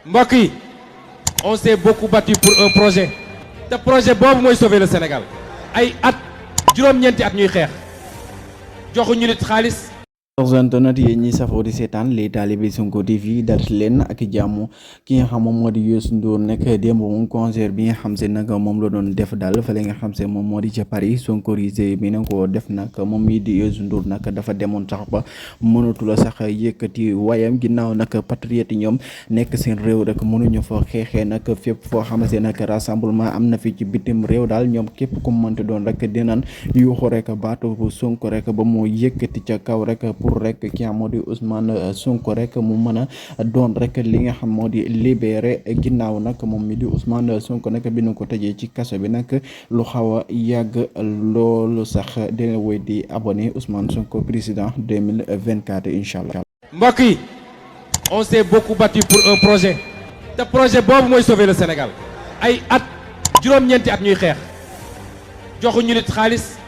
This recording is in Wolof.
mbokk yi on s'est beaucoup battu pour un projet te projet boobu mooy sauver le Sénégal ay at juróom-ñeenti at ñuy xeex joxuñu nit xaalis. internet yéen ñi safoo di seetaan les talibé Sonko TV dal leen ak jàmm ki nga xam moom moo di Youssou Ndour nekk démb moom concert bi nga xam se nag moom la doon def daal fële nga xam se moom moo di ca Paris sonkorisé bi na ko def nag moom mii di Youssou Ndour nag dafa demoon sax ba mënatula sax yëkkati wayam ginnaaw nag patriote ñoom nekk seen réew rek mënuñu fa xeexee nag fépp foo xamante nag rassemblement am na fi ci bitim réew daal ñoom képp ku mënti doon rek dinañ yuuxu rek baatu Sonko rek ba mu yëkkati ca kaw rek pour rek ki nga moo di Ousmane Sonko rek mu mën a doon rek li nga xam moo di libéré ginnaaw nag moom mi di Ousmane Sonko nag bi ñu ko tëjee ci kaso bi nag lu xaw a yàgg loolu sax dina woy di abonné Ousmane Sonko président 2024 incha allah. mbokk yi on s'est beaucoup battu pour un projet te projet boobu mooy sauver le Sénégal ay at juróom-ñeenti at ñuy xeex joxuñu nit xaalis